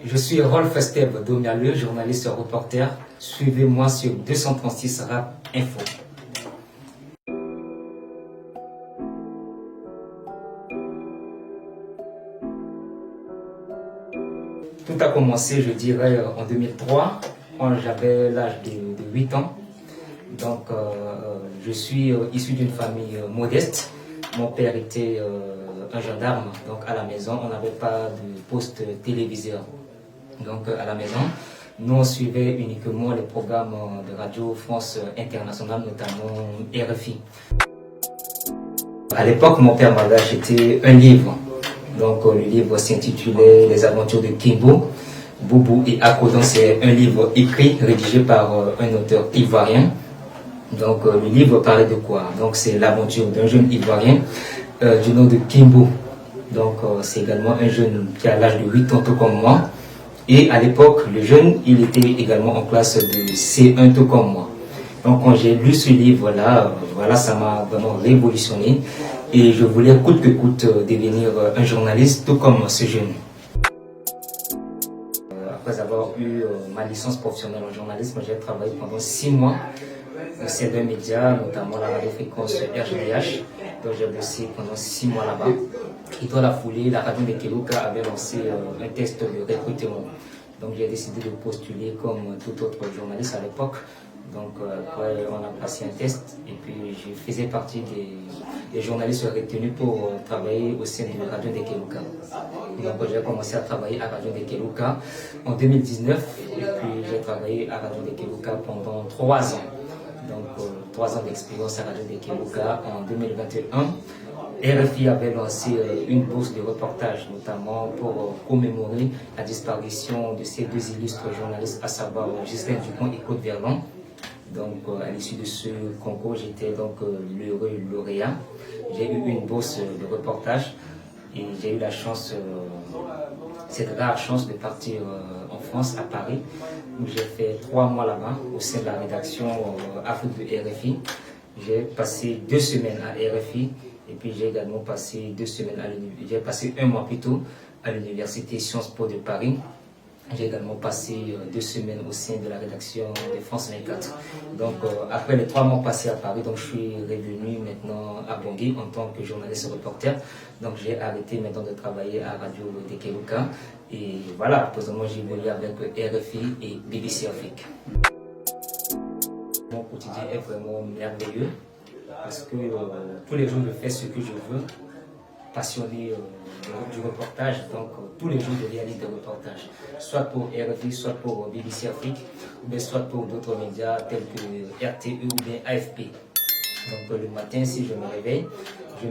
Je suis Rolf Esteve Domialeux, journaliste reporter. Suivez-moi sur 236 Rap Info. Tout a commencé, je dirais, en 2003, quand j'avais l'âge de 8 ans. Donc, je suis issu d'une famille modeste. Mon père était un gendarme, donc à la maison, on n'avait pas de poste téléviseur. Donc, à la maison, nous, on suivait uniquement les programmes de Radio France Internationale, notamment RFI. À l'époque, mon père m'avait acheté un livre. Donc, le livre s'intitulait Les aventures de Kimbo, Boubou et Ako. Donc, c'est un livre écrit, rédigé par un auteur ivoirien. Donc, le livre parlait de quoi? Donc, c'est l'aventure d'un jeune ivoirien du nom de Kimbo. Donc, c'est également un jeune qui a l'âge de 8 ans, tout comme moi. Et à l'époque, le jeune, il était également en classe de C1, tout comme moi. Donc, quand j'ai lu ce livre-là, voilà, ça m'a vraiment révolutionné. Et je voulais coûte que coûte devenir un journaliste, tout comme ce jeune. Après avoir eu ma licence professionnelle en journalisme, j'ai travaillé pendant 6 mois au sein d'un média, notamment la radio-fréquence RGDH. Donc j'ai bossé pendant 6 mois là-bas. Et dans la foulée, la radio de Keluka avait lancé un test de recrutement. Donc j'ai décidé de postuler comme tout autre journaliste à l'époque. Donc après, on a passé un test et puis je faisais partie des journalistes retenus pour travailler au sein de la radio de Keluka. Donc j'ai commencé à travailler à Radio de Keluka en 2019 et puis j'ai travaillé à Radio de Keluka pendant 3 ans. Donc 3 ans d'expérience à Radio de Keluka. En 2021, RFI avait lancé une bourse de reportage, notamment pour commémorer la disparition de ces deux illustres journalistes, à savoir Ghislain Dupont et Claude Verlon. Donc, à l'issue de ce concours, j'étais donc l'heureux lauréat. J'ai eu une bourse de reportage et j'ai eu la chance, cette rare chance de partir en France, à Paris, où j'ai fait 3 mois là-bas au sein de la rédaction Afrique de RFI. J'ai passé 2 semaines à RFI et puis j'ai également passé 2 semaines à l'université. J'ai passé 1 mois plus tôt à l'université Sciences Po de Paris. J'ai également passé 2 semaines au sein de la rédaction de France 24. Donc, après les 3 mois passés à Paris, donc, je suis revenu maintenant à Bangui en tant que journaliste reporter. Donc, j'ai arrêté maintenant de travailler à Radio de Keluka. Et voilà, présentement, j'évolue avec RFI et BBC Afrique. Mon quotidien est vraiment merveilleux parce que tous les jours, je fais ce que je veux. Passionné du reportage, donc tous les jours je réalise des reportages, soit pour RFI, soit pour BBC Afrique, ou bien soit pour d'autres médias tels que RTE ou bien AFP. Donc le matin, si je me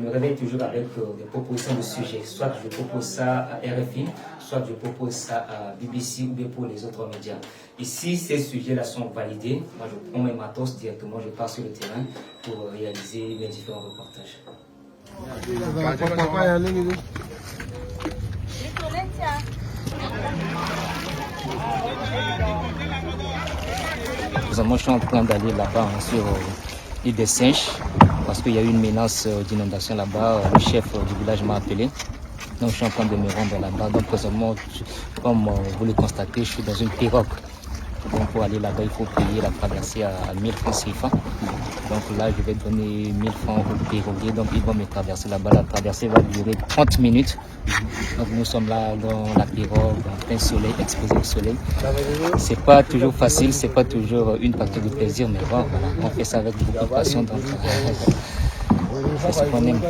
réveille toujours avec des propositions de sujets, soit je propose ça à RFI, soit je propose ça à BBC ou bien pour les autres médias. Et si ces sujets-là sont validés, moi je prends mes matos directement, je pars sur le terrain pour réaliser mes différents reportages. Moi, je suis en train d'aller là-bas sur l'île des Singes parce qu'il y a eu une menace d'inondation là-bas. Le chef du village m'a appelé. Donc, je suis en train de me rendre là-bas. Donc, présentement, comme vous le constatez, je suis dans une pirogue. Donc, pour aller là-bas, il faut payer la traversée à 1000 francs CFA. Donc là, je vais donner 1000 francs au piroguier. Donc, ils vont me traverser là-bas. La traversée va durer 30 minutes. Donc, nous sommes là dans la pirogue, en plein soleil, exposé au soleil. C'est pas toujours facile, c'est pas toujours une partie de plaisir, mais bon, voilà, on fait ça avec beaucoup de passion. Donc, c'est ce qu'on aime.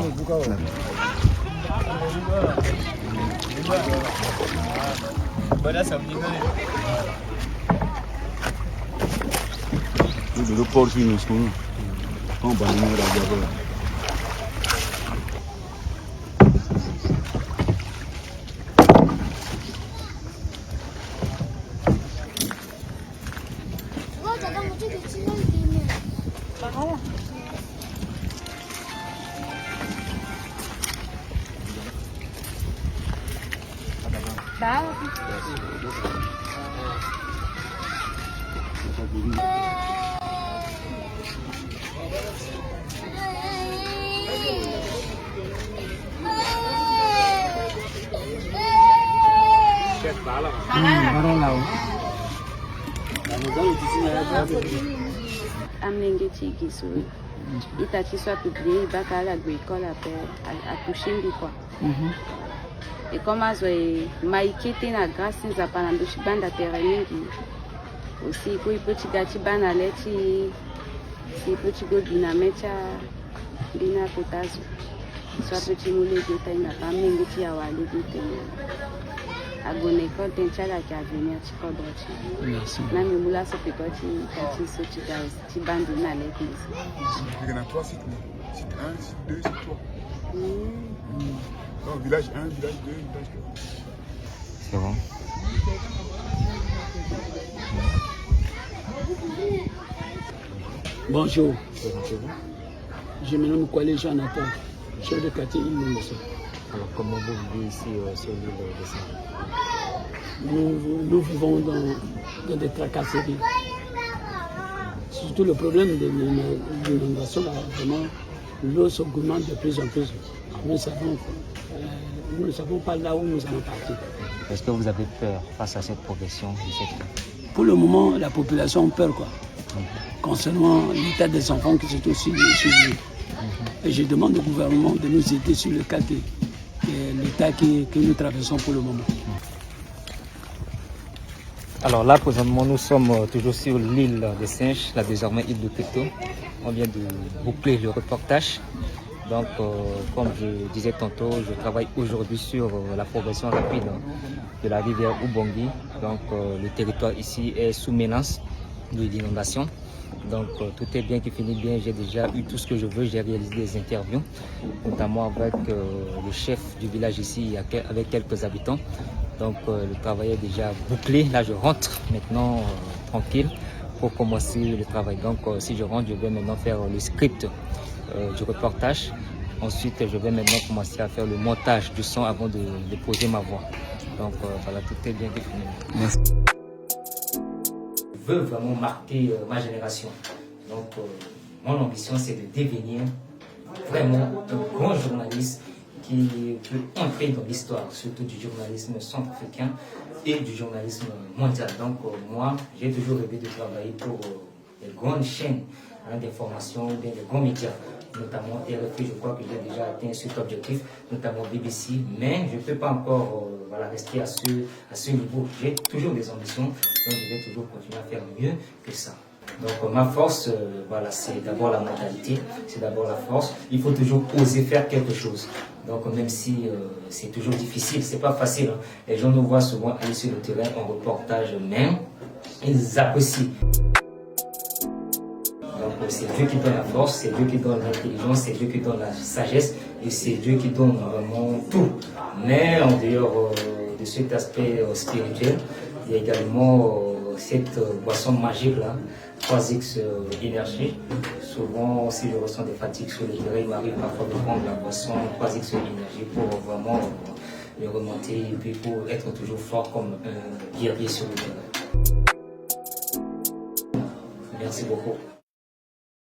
Le port sur nous, on va nous regarder. Amnengeti Gisou. Itachi soit publié, Bakala Agricole a touché quoi. Et comme à maïkete na grâce à Panambushi Banda Terraningi. Aussi, kui petit gati banaleti, si petit go binamecha, bina potazo. Soit petit moulé de taille n'a pas mengeti à wali de agone quand un chala qui a venu à Chikodrochi. Merci. Nami moula se peut quand tu so tu bandes na l'église. Il y en a 3 sites. Site 1, site 2, site 3. Non, village 1, village 2, village 3. C'est bon. Bonjour. Je me nomme Kwale Jonathan, chef de quartier Ilungoso. Alors, comment vous vivez ici sur l'île de Saint-Louis? Nous vivons dans des tracasseries. Surtout le problème de l'inondation, vraiment, l'eau s'augmente de plus en plus. Nous ne savons pas là où nous allons partir. Est-ce que vous avez peur face à cette progression de cette eau? Pour le moment, la population a peur, quoi. Concernant l'état des enfants qui sont aussi suivis. Et je demande au gouvernement de nous aider sur le cas de l'état que nous traversons pour le moment. Alors là, présentement, nous sommes toujours sur l'île des Singes, la désormais île de Quito. On vient de boucler le reportage. Donc, comme je disais tantôt, je travaille aujourd'hui sur la progression rapide de la rivière Ubongi. Donc, le territoire ici est sous menace de l'inondation. Donc, tout est bien qui finit bien. J'ai déjà eu tout ce que je veux. J'ai réalisé des interviews, notamment avec le chef du village ici, avec quelques habitants. Donc, le travail est déjà bouclé. Là, je rentre maintenant tranquille pour commencer le travail. Donc, si je rentre, je vais maintenant faire le script du reportage. Ensuite, je vais maintenant commencer à faire le montage du son avant de poser ma voix. Donc, voilà, tout est bien défini. Merci. Je veux vraiment marquer ma génération. Donc, mon ambition, c'est de devenir vraiment un grand journaliste qui peut entrer dans l'histoire, surtout du journalisme centrafricain et du journalisme mondial. Donc, moi, j'ai toujours rêvé de travailler pour les grandes chaînes d'information, des grands médias, notamment RFI. Je crois que j'ai déjà atteint cet objectif, notamment BBC, mais je ne peux pas encore rester à ce niveau. J'ai toujours des ambitions, donc je vais toujours continuer à faire mieux que ça. Donc ma force, c'est d'abord la mentalité, c'est d'abord la force. Il faut toujours oser faire quelque chose. Donc même si c'est toujours difficile, c'est pas facile. Hein. Les gens nous voient souvent aller sur le terrain en reportage même, ils apprécient. Donc c'est Dieu qui donne la force, c'est Dieu qui donne l'intelligence, c'est Dieu qui donne la sagesse et c'est Dieu qui donne vraiment tout. Mais en dehors de cet aspect spirituel, il y a également cette boisson magique là, 3X énergie. Souvent, si je ressens des fatigues sur le terrain, il m'arrive parfois de prendre la boisson 3X énergie pour vraiment le remonter et puis pour être toujours fort comme un guerrier sur le terrain. Merci beaucoup.